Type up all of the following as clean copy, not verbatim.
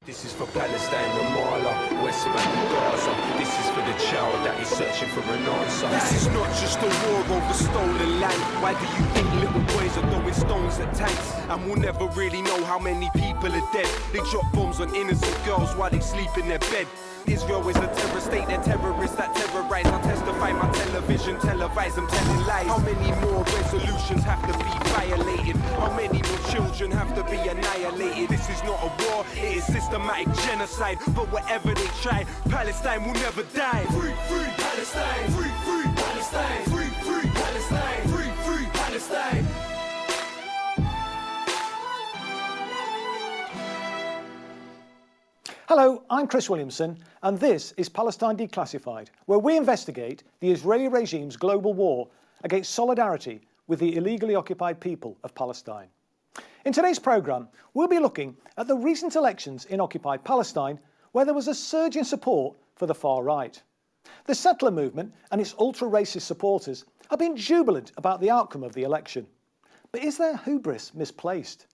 This is for Palestine, Ramallah, West Bank, Gaza. This is for the child that is searching for an answer. This is not just a war over stolen land. Why do you think little boys are throwing stones at tanks? And we'll never really know how many people are dead. They drop bombs on innocent girls while they sleep in their bed. Israel is a terror state, they're terrorists that terrorize. I testify my television, televise, I'm telling lies. How many more resolutions have to be violated? How many more children have to be annihilated? This is not a war, it is systematic genocide. But whatever they try, Palestine will never die. Free, free Palestine, free, free Palestine, free, free Palestine, free, free Palestine. Hello, I'm Chris Williamson, and this is Palestine Declassified, where we investigate the Israeli regime's global war against solidarity with the illegally occupied people of Palestine. In today's programme, we'll be looking at the recent elections in occupied Palestine, where there was a surge in support for the far right. The settler movement and its ultra-racist supporters have been jubilant about the outcome of the election. But is their hubris misplaced?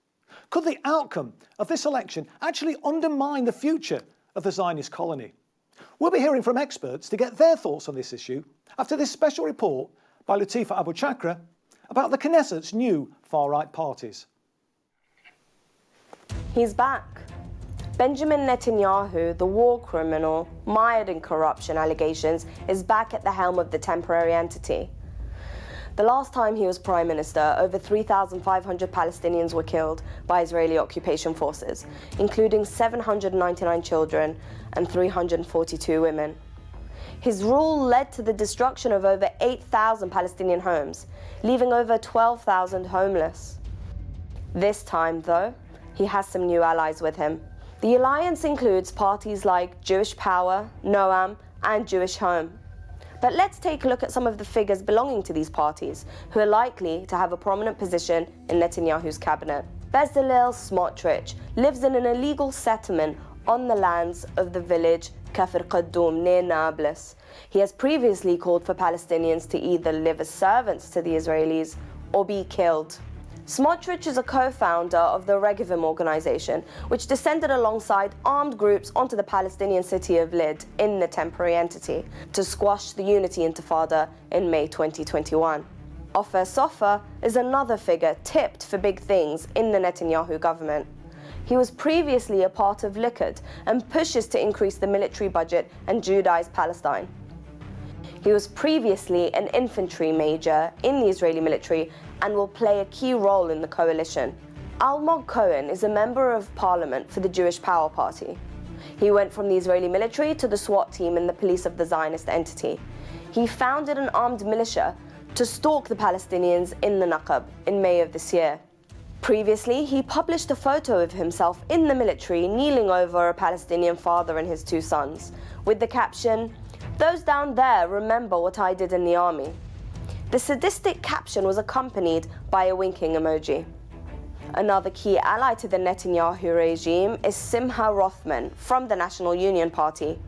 Could the outcome of this election actually undermine the future of the Zionist colony? We'll be hearing from experts to get their thoughts on this issue after this special report by Latifa Abu Chakra about the Knesset's new far-right parties. He's back. Benjamin Netanyahu, the war criminal, mired in corruption allegations, is back at the helm of the temporary entity. The last time he was Prime Minister, over 3,500 Palestinians were killed by Israeli occupation forces, including 799 children and 342 women. His rule led to the destruction of over 8,000 Palestinian homes, leaving over 12,000 homeless. This time, though, he has some new allies with him. The alliance includes parties like Jewish Power, Noam, and Jewish Home. But let's take a look at some of the figures belonging to these parties who are likely to have a prominent position in Netanyahu's cabinet. Bezalel Smotrich lives in an illegal settlement on the lands of the village Kafr Qaddoum near Nablus. He has previously called for Palestinians to either live as servants to the Israelis or be killed. Smotrich is a co-founder of the Regevim organization, which descended alongside armed groups onto the Palestinian city of Lid in the temporary entity to squash the Unity Intifada in May 2021. Ofer Sofer is another figure tipped for big things in the Netanyahu government. He was previously a part of Likud and pushes to increase the military budget and Judaize Palestine. He was previously an infantry major in the Israeli military and will play a key role in the coalition. Almog Cohen is a member of parliament for the Jewish Power Party. He went from the Israeli military to the SWAT team in the police of the Zionist entity. He founded an armed militia to stalk the Palestinians in the Naqab in May of this year. Previously, he published a photo of himself in the military kneeling over a Palestinian father and his two sons, with the caption, "Those down there remember what I did in the army." The sadistic caption was accompanied by a winking emoji. Another key ally to the Netanyahu regime is Simcha Rothman from the National Union Party.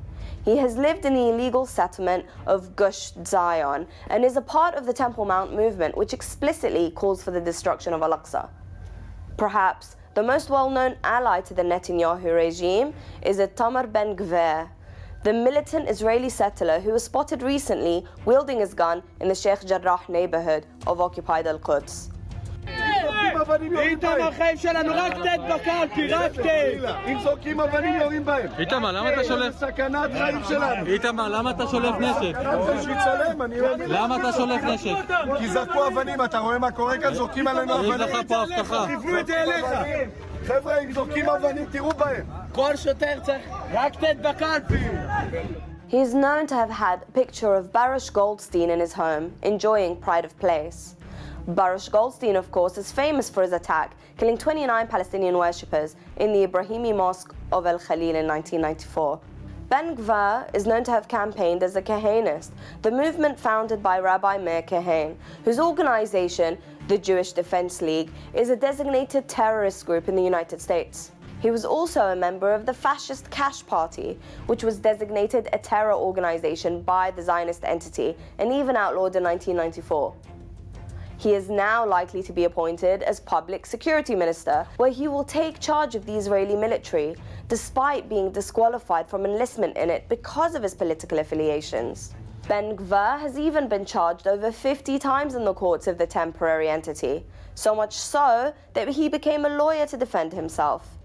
He has lived in the illegal settlement of Gush Zion and is a part of the Temple Mount movement, which explicitly calls for the destruction of Al-Aqsa. Perhaps the most well-known ally to the Netanyahu regime is Itamar Ben-Gvir, the militant Israeli settler who was spotted recently wielding his gun in the Sheikh Jarrah neighborhood of occupied Al-Quds. איתמר, חיים שלנו, רק תת בקלפי, רק תת. אם זורקים אבנים יורים בהם. איתמר, למה אתה שולף? סכנת חיים שלנו. איתמר, למה אתה שולף נשק? בשביל צלם, אני אוהב. למה אתה שולף נשק? כי זרקו אבנים, אתה רואה מה קורה כאן? זורקים עלינו אבנים. יש לך פה הבטחה. תפנו את זה אליך. חבר'ה, אם זורקים אבנים, תראו בהם. כל שוטר צריך רק תת בקלפי. He is known to have had a picture of Baruch Goldstein in his home, enjoying pride of place. Baruch Goldstein, of course, is famous for his attack, killing 29 Palestinian worshippers in the Ibrahimi Mosque of El Khalil in 1994. Ben-Gvir is known to have campaigned as a Kahanist, the movement founded by Rabbi Meir Kahan, whose organization, the Jewish Defense League, is a designated terrorist group in the United States. He was also a member of the fascist Cash Party, which was designated a terror organization by the Zionist entity and even outlawed in 1994. He is now likely to be appointed as public security minister, where he will take charge of the Israeli military, despite being disqualified from enlistment in it because of his political affiliations. Ben-Gvir has even been charged over 50 times in the courts of the temporary entity, so much so that he became a lawyer to defend himself.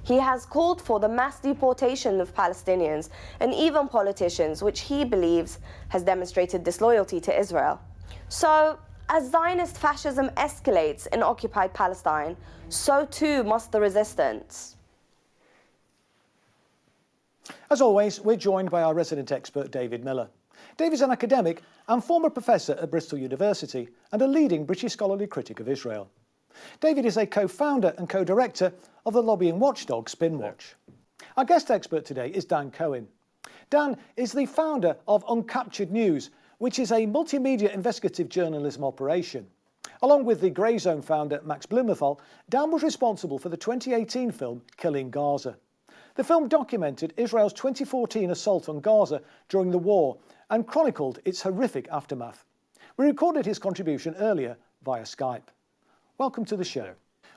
He has called for the mass deportation of Palestinians and even politicians, which he believes has demonstrated disloyalty to Israel. So, as Zionist fascism escalates in occupied Palestine, so too must the resistance. As always, we're joined by our resident expert, David Miller. Dave is an academic and former professor at Bristol University and a leading British scholarly critic of Israel. David is a co-founder and co-director of the lobbying watchdog Spinwatch. Our guest expert today is Dan Cohen. Dan is the founder of Uncaptured News, which is a multimedia investigative journalism operation. Along with the Grey Zone founder Max Blumenthal, Dan was responsible for the 2018 film Killing Gaza. The film documented Israel's 2014 assault on Gaza during the war and chronicled its horrific aftermath. We recorded his contribution earlier via Skype. Welcome to the show.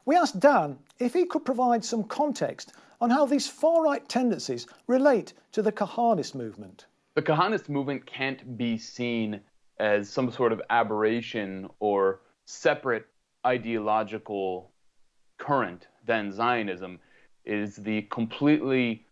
We asked Dan if he could provide some context on how these far-right tendencies relate to the Kahanist movement. The Kahanist movement can't be seen as some sort of aberration or separate ideological current than Zionism. It is the completely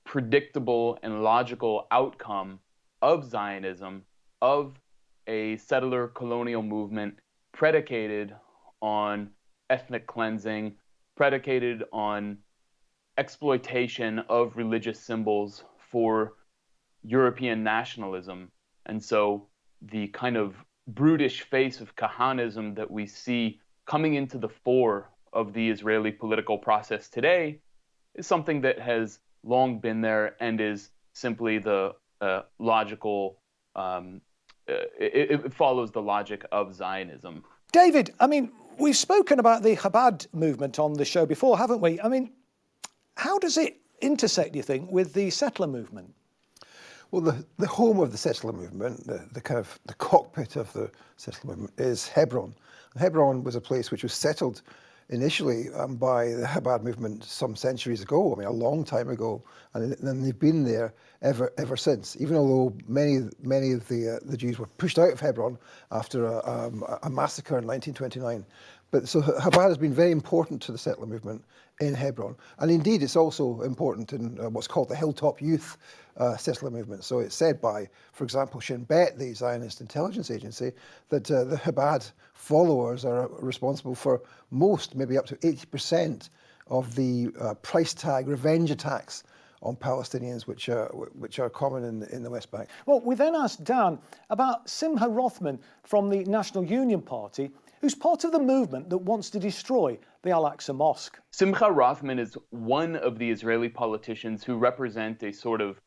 predictable and logical outcome of Zionism, of a settler colonial movement predicated on ethnic cleansing, predicated on exploitation of religious symbols for European nationalism. And so the kind of brutish face of Kahanism that we see coming into the fore of the Israeli political process today is something that has long been there and is simply the logical, it follows the logic of Zionism. David, I mean, we've spoken about the Chabad movement on the show before, haven't we? I mean, how does it intersect, do you think, with the settler movement? Well, the home of the settler movement, the kind of the cockpit of the settler movement is Hebron. Hebron was a place which was settled initially by the Chabad movement some centuries ago, I mean a long time ago, and they've been there ever since. Even although many of the Jews were pushed out of Hebron after a massacre in 1929. But so Chabad has been very important to the settler movement in Hebron, and indeed it's also important in what's called the Hilltop Youth settler movement. So it's said by, for example, Shin Bet, the Zionist intelligence agency, that the Chabad followers are responsible for most, maybe up to 80% of the price tag revenge attacks on Palestinians, which are common in the West Bank. Well, we then asked Dan about Simcha Rothman from the National Union Party, who's part of the movement that wants to destroy the Al-Aqsa Mosque. Simcha Rothman is one of the Israeli politicians who represent a sort of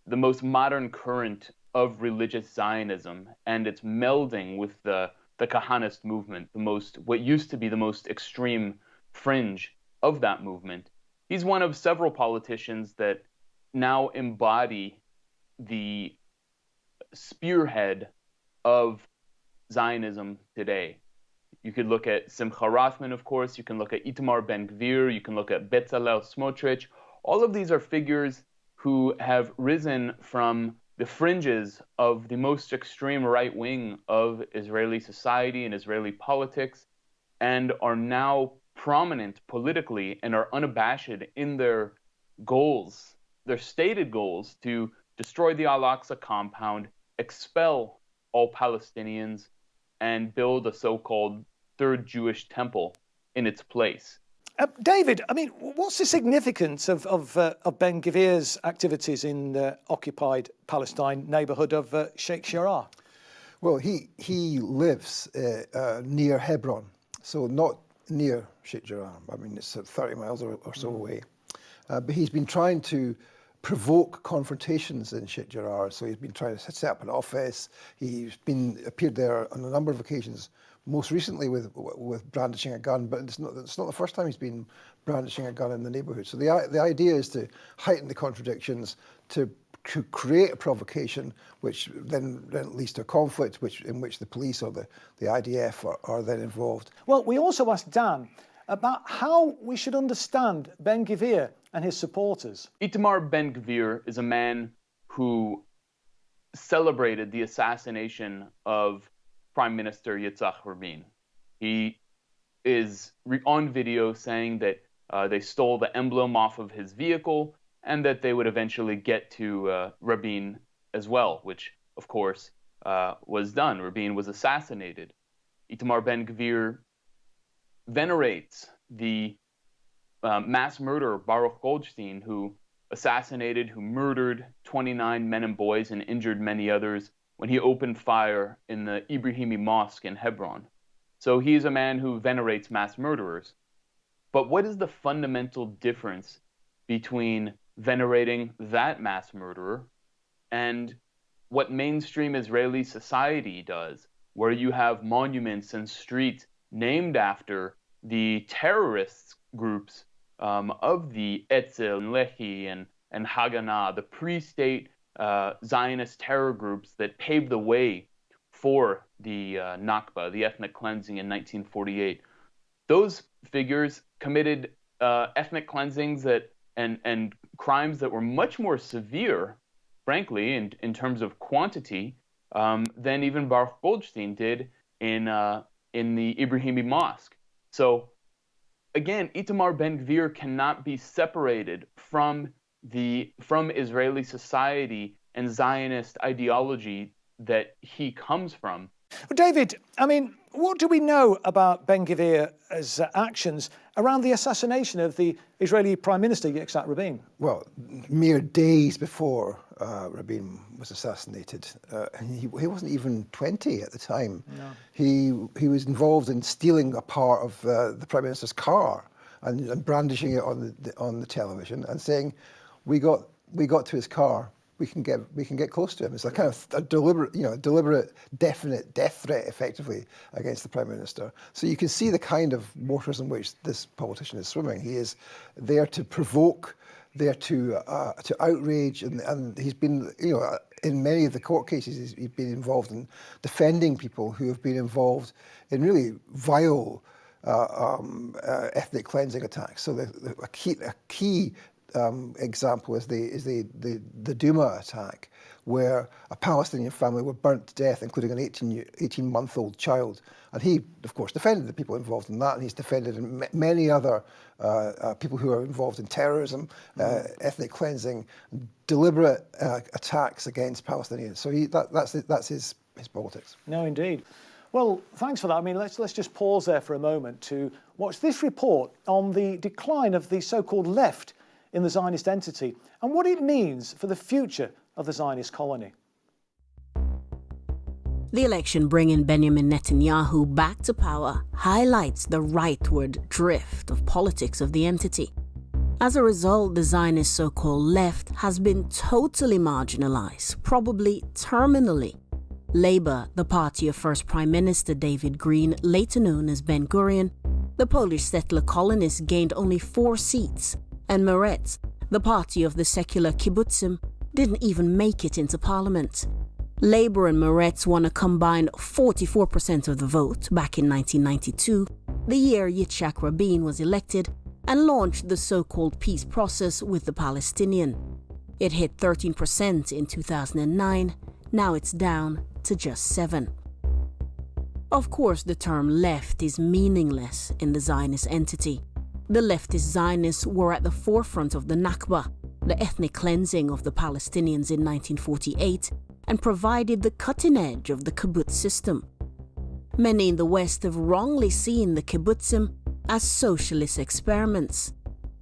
the most modern current of religious Zionism, and it's melding with the Kahanist movement, what used to be the most extreme fringe of that movement. He's one of several politicians that now embody the spearhead of Zionism today. You could look at Simcha Rothman, of course. You can look at Itamar Ben-Gvir. You can look at Bezalel Smotrich. All of these are figures who have risen from the fringes of the most extreme right wing of Israeli society and Israeli politics, and are now prominent politically and are unabashed in their goals, their stated goals to destroy the Al-Aqsa compound, expel all Palestinians, and build a so-called third Jewish temple in its place. David, I mean, what's the significance of Ben-Gvir's activities in the occupied Palestine neighbourhood of Sheikh Jarrah? Well, he lives near Hebron, so not near Sheikh Jarrah. I mean, it's 30 miles or so away. But he's been trying to provoke confrontations in Sheikh Jarrah, so he's been trying to set up an office. He's appeared there on a number of occasions, most recently with brandishing a gun, but it's not the first time he's been brandishing a gun in the neighbourhood. So the idea is to heighten the contradictions, to create a provocation, which then leads to a conflict, in which the police or the IDF are then involved. Well, we also asked Dan about how we should understand Ben-Gvir and his supporters. Itamar Ben-Gvir is a man who celebrated the assassination of Prime Minister Yitzhak Rabin. He is on video saying that they stole the emblem off of his vehicle and that they would eventually get to Rabin as well, which, of course, was done. Rabin was assassinated. Itamar Ben-Gvir venerates the mass murderer Baruch Goldstein, who murdered 29 men and boys and injured many others when he opened fire in the Ibrahimi Mosque in Hebron. So he is a man who venerates mass murderers. But what is the fundamental difference between venerating that mass murderer and what mainstream Israeli society does, where you have monuments and streets named after the terrorist groups of the Etzel, Lehi, and Haganah, the pre-state Zionist terror groups that paved the way for the Nakba, the ethnic cleansing in 1948. Those figures committed ethnic cleansings and crimes that were much more severe, frankly, in terms of quantity, than even Baruch Goldstein did in the Ibrahimi Mosque. So, again, Itamar Ben-Gvir cannot be separated from Israeli society and Zionist ideology that he comes from. Well, David, I mean, what do we know about Ben-Gvir's actions around the assassination of the Israeli Prime Minister Yitzhak Rabin? Well, mere days before Rabin was assassinated, and he wasn't even 20 at the time. No. He was involved in stealing a part of the Prime Minister's car and brandishing it on the television and saying, "We got to his car. We can get close to him." It's a kind of a deliberate, definite death threat, effectively, against the Prime Minister. So you can see the kind of waters in which this politician is swimming. He is there to provoke, there to outrage, and he's been, in many of the court cases, he's been involved in defending people who have been involved in really vile ethnic cleansing attacks. So a key example is the Duma attack, where a Palestinian family were burnt to death, including an 18-month-old child. And he, of course, defended the people involved in that, and he's defended many other people who are involved in terrorism, ethnic cleansing, deliberate attacks against Palestinians. So that's his politics. No, indeed. Well, thanks for that. I mean, let's just pause there for a moment to watch this report on the decline of the so-called left in the Zionist entity and what it means for the future of the Zionist colony. The election bringing Benjamin Netanyahu back to power highlights the rightward drift of politics of the entity. As a result, the Zionist so-called left has been totally marginalized, probably terminally. Labour, the party of first Prime Minister David Green, later known as Ben-Gurion, the Polish settler colonists gained only 4 seats, and Meretz, the party of the secular kibbutzim, didn't even make it into parliament. Labour and Meretz won a combined 44% of the vote back in 1992, the year Yitzhak Rabin was elected, and launched the so-called peace process with the Palestinians. It hit 13% in 2009, now it's down to just 7%. Of course, the term left is meaningless in the Zionist entity. The leftist Zionists were at the forefront of the Nakba, the ethnic cleansing of the Palestinians in 1948, and provided the cutting edge of the kibbutz system. Many in the West have wrongly seen the kibbutzim as socialist experiments,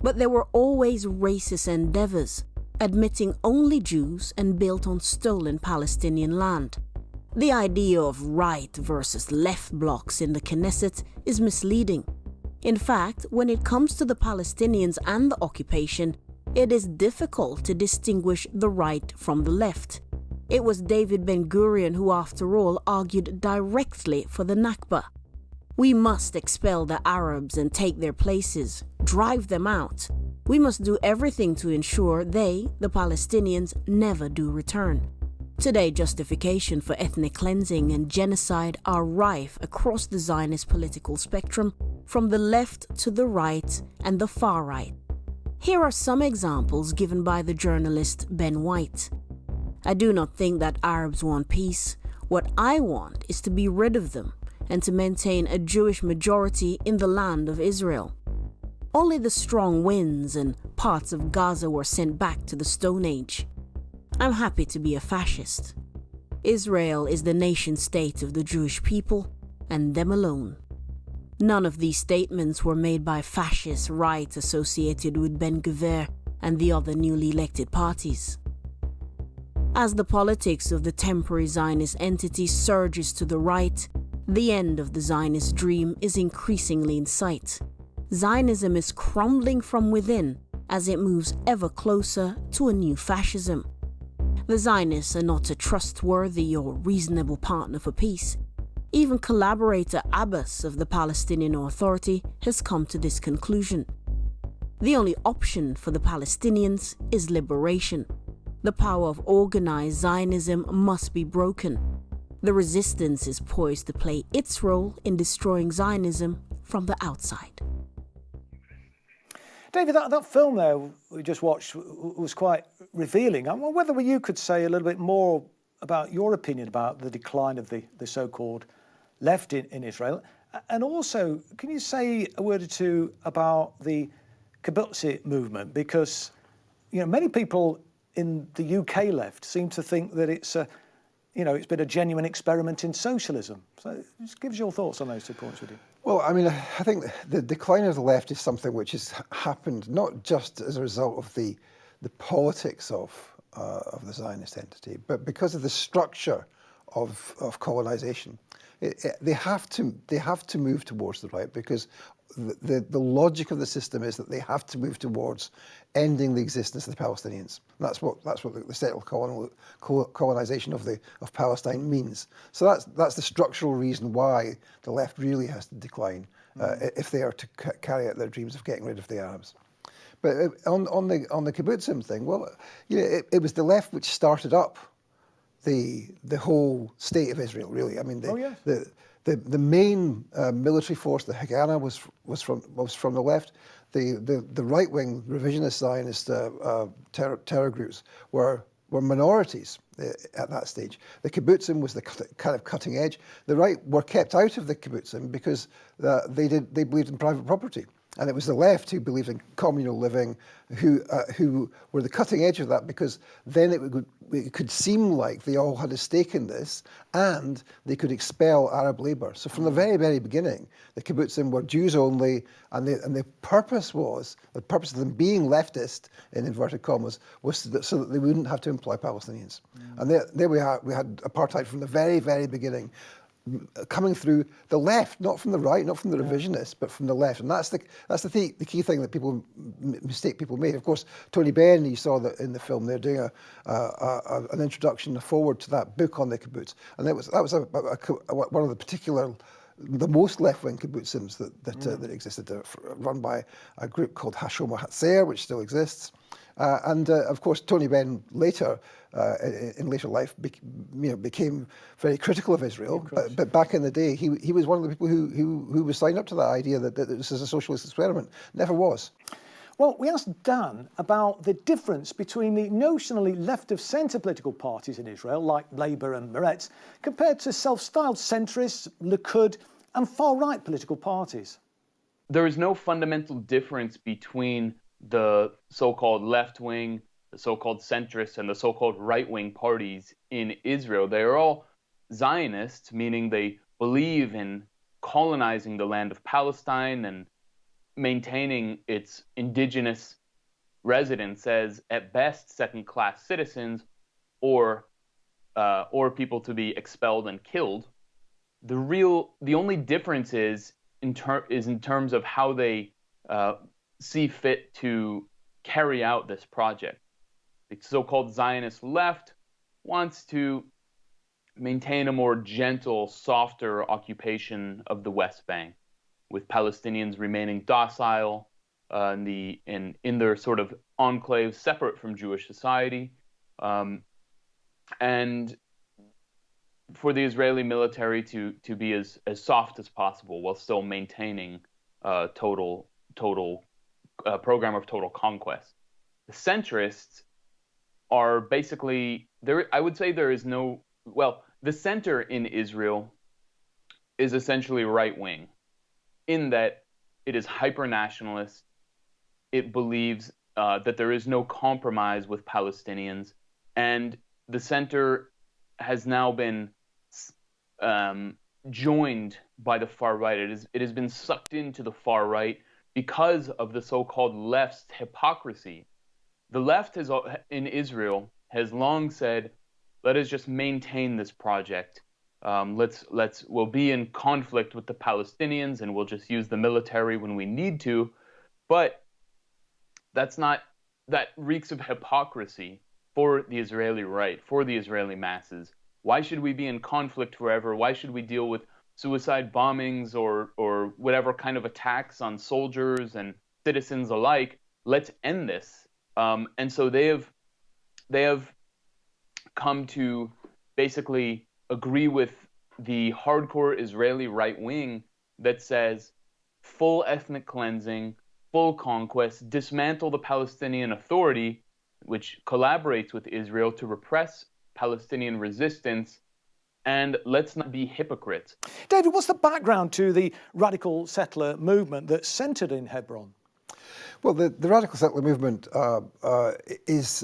but they were always racist endeavors, admitting only Jews and built on stolen Palestinian land. The idea of right versus left blocs in the Knesset is misleading. In fact, when it comes to the Palestinians and the occupation, it is difficult to distinguish the right from the left. It was David Ben-Gurion who, after all, argued directly for the Nakba. We must expel the Arabs and take their places, drive them out. We must do everything to ensure they, the Palestinians, never do return. Today, justification for ethnic cleansing and genocide are rife across the Zionist political spectrum, from the left to the right and the far right. Here are some examples given by the journalist Ben White. I do not think that Arabs want peace. What I want is to be rid of them and to maintain a Jewish majority in the land of Israel. Only the strong winds and parts of Gaza were sent back to the Stone Age. I'm happy to be a fascist. Israel is the nation-state of the Jewish people and them alone. None of these statements were made by fascist right associated with Ben-Gvir and the other newly elected parties. As the politics of the temporary Zionist entity surges to the right, the end of the Zionist dream is increasingly in sight. Zionism is crumbling from within as it moves ever closer to a new fascism. The Zionists are not a trustworthy or reasonable partner for peace. Even collaborator Abbas of the Palestinian Authority has come to this conclusion. The only option for the Palestinians is liberation. The power of organized Zionism must be broken. The resistance is poised to play its role in destroying Zionism from the outside. David, that film there we just watched was quite revealing. I wonder whether you could say a little bit more about your opinion about the decline of the so-called left in Israel. And also, can you say a word or two about the kibbutz movement? Because, many people in the UK left seem to think that it's been a genuine experiment in socialism. So just give us your thoughts on those 2 points, would you? Well, I think the decline of the left is something which has happened not just as a result of the politics of the Zionist entity, but because of the structure of colonization. They have to move towards the right, because the logic of the system is that they have to move towards ending the existence of the Palestinians. That's what the settled colonization of Palestine means. So that's the structural reason why the left really has to decline if they are to carry out their dreams of getting rid of the Arabs. But on the kibbutzim thing, well, it was the left which started up the whole state of Israel, really. The main military force, the Haganah, was from the left. The right-wing revisionist Zionist terror groups were minorities at that stage. The kibbutzim was the kind of cutting edge. The right were kept out of the kibbutzim because they believed in private property. And it was the left who believed in communal living, who were the cutting edge of that, because then it could seem like they all had a stake in this, and they could expel Arab labour. So from the very, very beginning, the kibbutzim were Jews only, and the purpose of them being leftist, in inverted commas, was so that they wouldn't have to employ Palestinians. And there we had apartheid from the very, very beginning, coming through the left, not from the right, not from the revisionists, but from the left. And that's the key thing that people mistake people make. Of course, Tony Benn, you saw that in the film, they're doing an introduction, a forward to that book on the kibbutz, and that was one of the most left-wing kibbutzim that existed, run by a group called Hashoma Hatzair, which still exists. Of course, Tony Benn later, in later life, became very critical of Israel. But back in the day, he was one of the people who was signed up to that idea that this is a socialist experiment. Never was. Well, we asked Dan about the difference between the notionally left-of-centre political parties in Israel, like Labour and Meretz, compared to self-styled centrists, Likud, and far-right political parties. There is no fundamental difference between the so-called left-wing, the so-called centrist, and the so-called right-wing parties in Israel. They are all Zionists, meaning they believe in colonizing the land of Palestine and maintaining its indigenous residents as, at best, second-class citizens, or people to be expelled and killed. The only difference is in terms of how they see fit to carry out this project. The so-called Zionist left wants to maintain a more gentle, softer occupation of the West Bank, with Palestinians remaining docile, in their sort of enclaves separate from Jewish society, and for the Israeli military to be as soft as possible while still maintaining total program of total conquest. The centrists are basically there. I would say there is no, well, the center in Israel is essentially right wing, in that it is hyper nationalist. It believes that there is no compromise with Palestinians, and the center has now been joined by the far right. It has been sucked into the far right because of the so-called left's hypocrisy. The left in Israel has long said, let us just maintain this project. We'll be in conflict with the Palestinians and we'll just use the military when we need to. But that reeks of hypocrisy for the Israeli right, for the Israeli masses. Why should we be in conflict forever? Why should we deal with suicide bombings or whatever kind of attacks on soldiers and citizens alike? Let's end this. And so they have come to basically agree with the hardcore Israeli right wing that says full ethnic cleansing, full conquest, dismantle the Palestinian Authority, which collaborates with Israel to repress Palestinian resistance, and let's not be hypocrites. David, what's the background to the radical settler movement that's centred in Hebron? Well, the radical settler movement is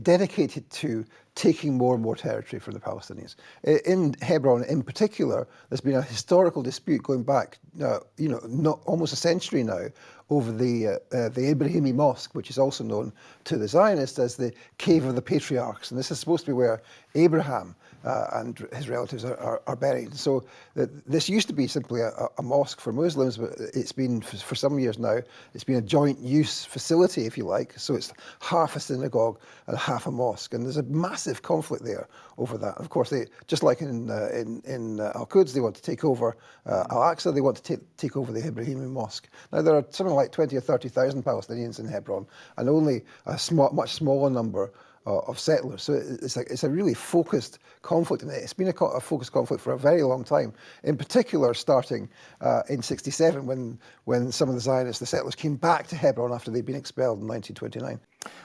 dedicated to taking more and more territory from the Palestinians. In Hebron, in particular, there's been a historical dispute going back, not almost a century now, over the Ibrahimi Mosque, which is also known to the Zionists as the Cave of the Patriarchs, and this is supposed to be where Abraham and his relatives are buried. So this used to be simply a mosque for Muslims, but it's been, for some years now, it's been a joint use facility, if you like. So it's half a synagogue and half a mosque, and there's a massive conflict there over that. Of course, they, just like in Al-Quds, they want to take over Al-Aqsa, they want to take over the Ibrahimi Mosque. Now, there are something like 20 or 30,000 Palestinians in Hebron, and only a much smaller number of settlers. So it's a really focused conflict, and it's been a focused conflict for a very long time, in particular starting in '67 when some of the Zionists, the settlers, came back to Hebron after they'd been expelled in 1929.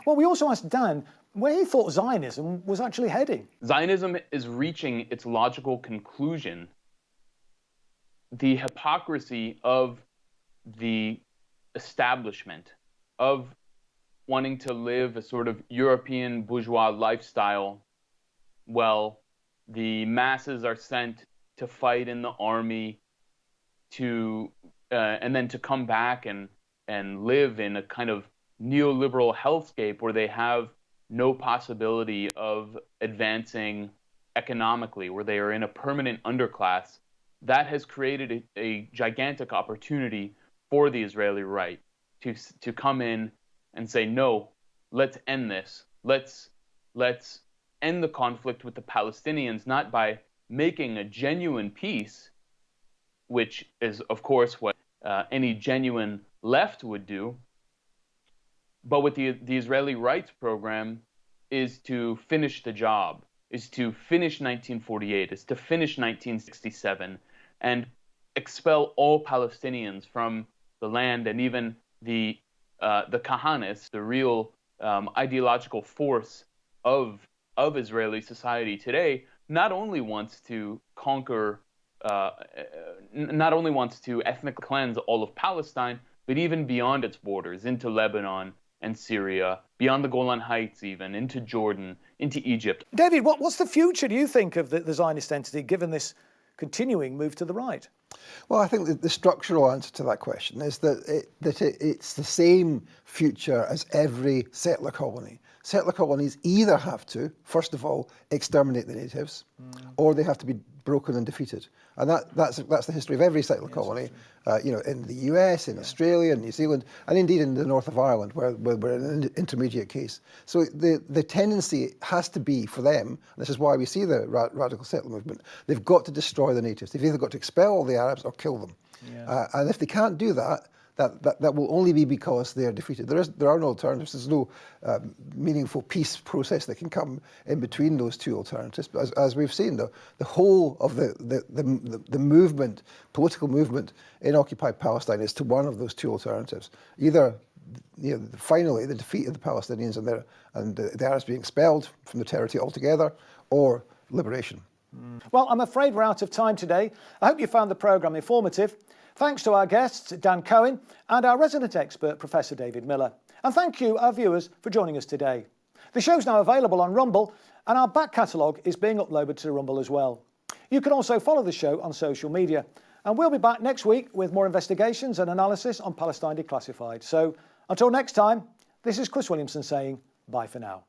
Well, we also asked Dan where he thought Zionism was actually heading. Zionism is reaching its logical conclusion. The hypocrisy of the establishment, of wanting to live a sort of European bourgeois lifestyle, well, the masses are sent to fight in the army, and then to come back and live in a kind of neoliberal hellscape where they have no possibility of advancing economically, where they are in a permanent underclass. That has created a gigantic opportunity for the Israeli right to come in and say, no, let's end this. Let's end the conflict with the Palestinians, not by making a genuine peace, which is, of course, what any genuine left would do, but with the Israeli rights program is to finish the job, is to finish 1948, is to finish 1967, and expel all Palestinians from the land, and even the Kahanists, the real ideological force of Israeli society today, not only wants to conquer, not only wants to ethnically cleanse all of Palestine, but even beyond its borders, into Lebanon and Syria, beyond the Golan Heights even, into Jordan, into Egypt. David, what's the future, do you think, of the Zionist entity, given this continuing move to the right? Well, I think that the structural answer to that question is that it's the same future as every settler colony. Settler colonies either have to, first of all, exterminate the natives, or they have to be broken and defeated. And that's the history of every settler colony, in the US, in Australia, in New Zealand, and indeed in the north of Ireland, where we're in an intermediate case. So the tendency has to be for them, and this is why we see the radical settler movement, they've got to destroy the natives. They've either got to expel all the Arabs or kill them. Yeah. And if they can't do that, that will only be because they are defeated. There are no alternatives. There's no meaningful peace process that can come in between those two alternatives. But as we've seen, the whole of the movement, political movement in occupied Palestine is to one of those two alternatives. Either finally the defeat of the Palestinians and the Arabs being expelled from the territory altogether, or liberation. Well, I'm afraid we're out of time today. I hope you found the programme informative. Thanks to our guests, Dan Cohen, and our resident expert, Professor David Miller. And thank you, our viewers, for joining us today. The show's now available on Rumble, and our back catalogue is being uploaded to Rumble as well. You can also follow the show on social media. And we'll be back next week with more investigations and analysis on Palestine Declassified. So, until next time, this is Chris Williamson saying bye for now.